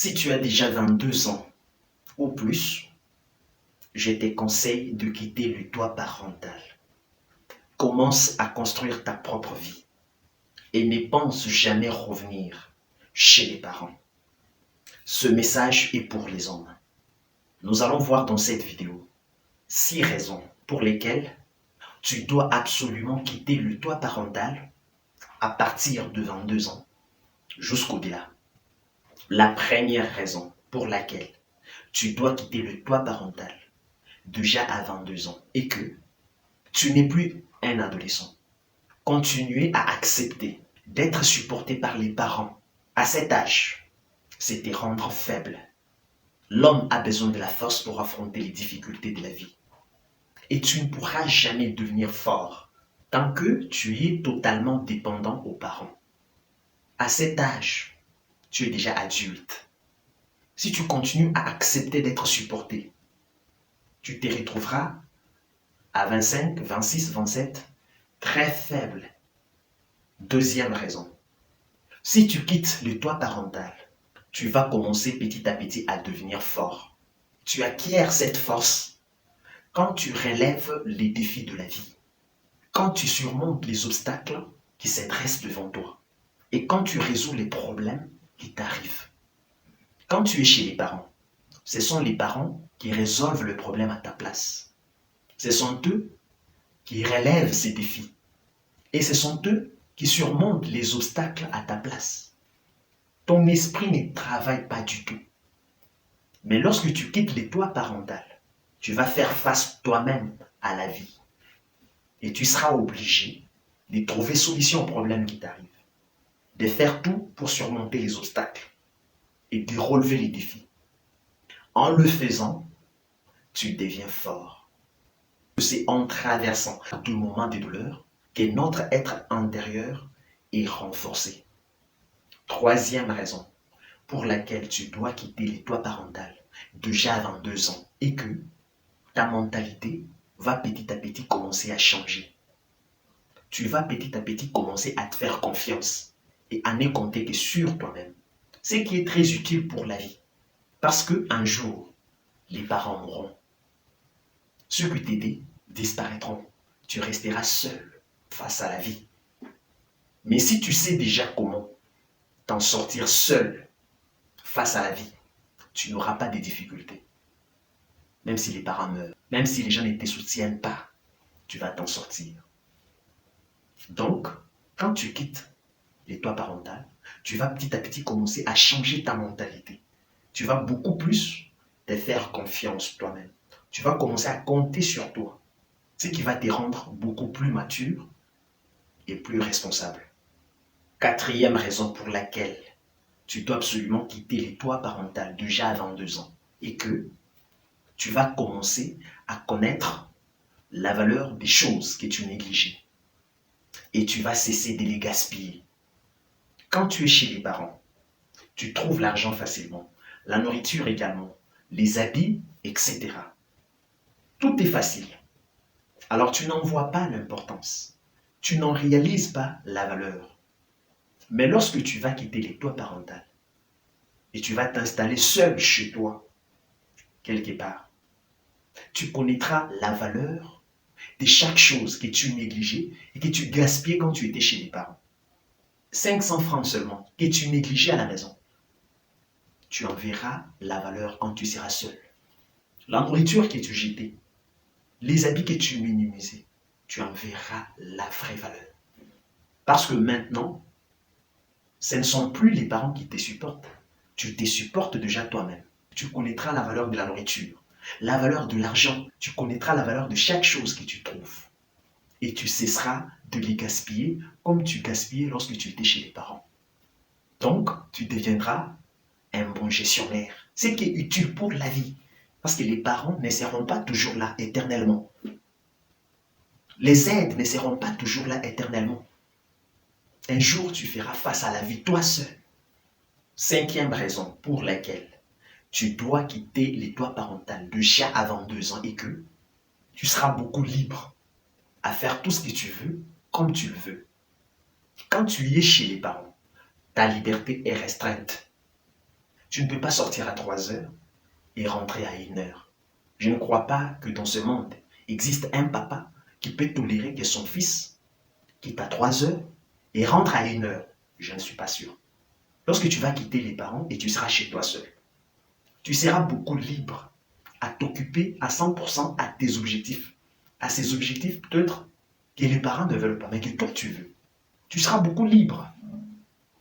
Si tu as déjà 22 ans ou plus, je te conseille de quitter le toit parental. Commence à construire ta propre vie et ne pense jamais revenir chez les parents. Ce message est pour les hommes. Nous allons voir dans cette vidéo 6 raisons pour lesquelles tu dois absolument quitter le toit parental à partir de 22 ans jusqu'au-delà. La première raison pour laquelle tu dois quitter le toit parental déjà à 22 ans est que tu n'es plus un adolescent. Continuer à accepter d'être supporté par les parents à cet âge, c'est te rendre faible. L'homme a besoin de la force pour affronter les difficultés de la vie. Et tu ne pourras jamais devenir fort tant que tu es totalement dépendant aux parents. À cet âge, tu es déjà adulte. Si tu continues à accepter d'être supporté, tu te retrouveras à 25, 26, 27, très faible. Deuxième raison, si tu quittes le toit parental, tu vas commencer petit à petit à devenir fort. Tu acquiers cette force quand tu relèves les défis de la vie, quand tu surmontes les obstacles qui se dressent devant toi et quand tu résous les problèmes qui t'arrivent. Quand tu es chez les parents, ce sont les parents qui résolvent le problème à ta place. Ce sont eux qui relèvent ces défis et ce sont eux qui surmontent les obstacles à ta place. Ton esprit ne travaille pas du tout. Mais lorsque tu quittes le toit parental, tu vas faire face toi-même à la vie. Et tu seras obligé de trouver solution aux problèmes qui t'arrivent. De faire tout pour surmonter les obstacles et de relever les défis. En le faisant, tu deviens fort. C'est en traversant de moments de douleur que notre être intérieur est renforcé. Troisième raison pour laquelle tu dois quitter le toit parental déjà à 22 ans est que ta mentalité va petit à petit commencer à changer. Tu vas petit à petit commencer à te faire confiance et à ne compter que sur toi-même. Ce qui est très utile pour la vie. Parce qu'un jour, les parents mourront. Ceux qui t'aidaient disparaîtront. Tu resteras seul face à la vie. Mais si tu sais déjà comment t'en sortir seul face à la vie, tu n'auras pas de difficultés. Même si les parents meurent, même si les gens ne te soutiennent pas, tu vas t'en sortir. Donc, quand tu quittes les toits parentaux, tu vas petit à petit commencer à changer ta mentalité. Tu vas beaucoup plus te faire confiance toi-même. Tu vas commencer à compter sur toi, ce qui va te rendre beaucoup plus mature et plus responsable. Quatrième raison pour laquelle tu dois absolument quitter les toits parentaux déjà à 22 ans et que tu vas commencer à connaître la valeur des choses que tu négligeais et tu vas cesser de les gaspiller. Quand tu es chez les parents, tu trouves l'argent facilement, la nourriture également, les habits, etc. Tout est facile. Alors tu n'en vois pas l'importance. Tu n'en réalises pas la valeur. Mais lorsque tu vas quitter les toits parentaux et tu vas t'installer seul chez toi, quelque part, tu connaîtras la valeur de chaque chose que tu négligeais et que tu gaspillais quand tu étais chez les parents. 500 francs seulement que tu négligeais à la maison. Tu en verras la valeur quand tu seras seul. La nourriture que tu jetais, les habits que tu minimisais, tu en verras la vraie valeur. Parce que maintenant, ce ne sont plus les parents qui te supportent. Tu te supportes déjà toi-même. Tu connaîtras la valeur de la nourriture, la valeur de l'argent. Tu connaîtras la valeur de chaque chose que tu trouves. Et tu cesseras de les gaspiller comme tu gaspillais lorsque tu étais chez les parents. Donc, tu deviendras un bon gestionnaire. Ce qui est utile pour la vie. Parce que les parents ne seront pas toujours là éternellement. Les aides ne seront pas toujours là éternellement. Un jour, tu feras face à la vie toi seul. Cinquième raison pour laquelle tu dois quitter les toits parentaux déjà à 22 ans et que tu seras beaucoup libre à faire tout ce que tu veux comme tu le veux. Quand tu es chez les parents, ta liberté est restreinte. Tu ne peux pas sortir à 3 heures et rentrer à 1 heure. Je ne crois pas que dans ce monde existe un papa qui peut tolérer que son fils quitte à 3 heures et rentre à 1 heure. Je ne suis pas sûr. Lorsque tu vas quitter les parents et tu seras chez toi seul, tu seras beaucoup libre à t'occuper à 100% à tes objectifs. À ces objectifs peut-être que les parents ne veulent pas, mais que toi tu veux. Tu seras beaucoup libre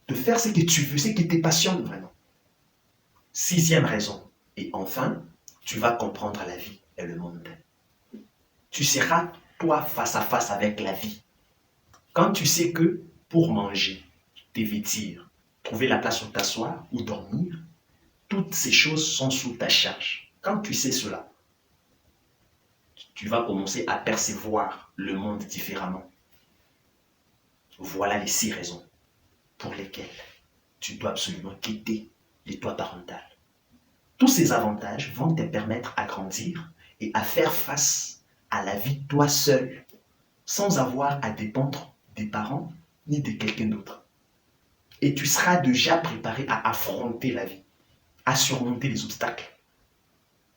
de faire ce que tu veux, ce qui te passionne vraiment. 6e raison, et enfin, tu vas comprendre la vie et le monde. Tu seras toi face à face avec la vie. Quand tu sais que pour manger, te vêtir, trouver la place où t'asseoir ou dormir, toutes ces choses sont sous ta charge. Quand tu sais cela, tu vas commencer à percevoir le monde différemment. Voilà les 6 raisons pour lesquelles tu dois absolument quitter les toits parentaux. Tous ces avantages vont te permettre à grandir et à faire face à la vie toi seul, sans avoir à dépendre des parents ni de quelqu'un d'autre. Et tu seras déjà préparé à affronter la vie, à surmonter les obstacles,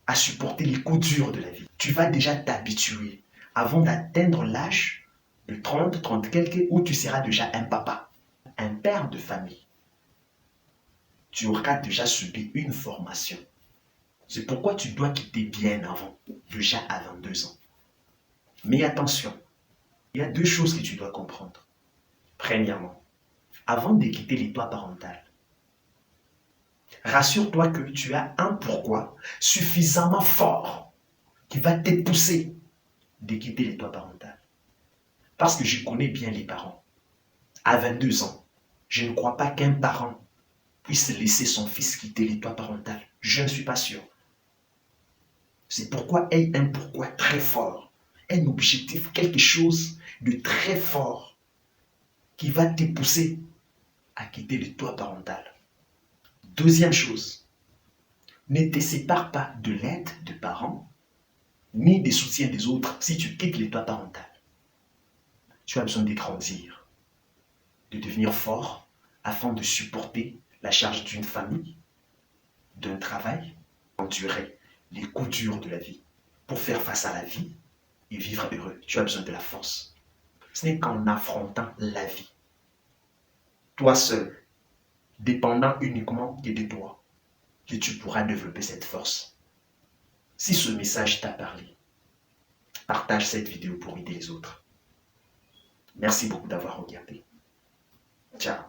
à supporter les coups durs de la vie. Tu vas déjà t'habituer avant d'atteindre l'âge de 30, 30 quelques, où tu seras déjà un papa, un père de famille. Tu auras déjà subi une formation. C'est pourquoi tu dois quitter bien avant, déjà à 22 ans. Mais attention, il y a 2 choses que tu dois comprendre. Premièrement, avant de quitter les toits parentaux, rassure-toi que tu as un pourquoi suffisamment fort qui va te pousser de quitter les toits parentaux. Parce que je connais bien les parents. À 22 ans, je ne crois pas qu'un parent puisse laisser son fils quitter les toits parentaux. Je ne suis pas sûr. C'est pourquoi aie un pourquoi très fort, un objectif, quelque chose de très fort qui va te pousser à quitter le toit parental. Deuxième chose, ne te sépare pas de l'aide des parents ni des soutiens des autres si tu quittes le toit parental. Tu as besoin de grandir, de devenir fort afin de supporter la charge d'une famille, d'un travail, endurer les coups durs de la vie. Pour faire face à la vie et vivre heureux, tu as besoin de la force. Ce n'est qu'en affrontant la vie, toi seul, dépendant uniquement de toi, que tu pourras développer cette force. Si ce message t'a parlé, partage cette vidéo pour aider les autres. Merci beaucoup d'avoir regardé. Ciao.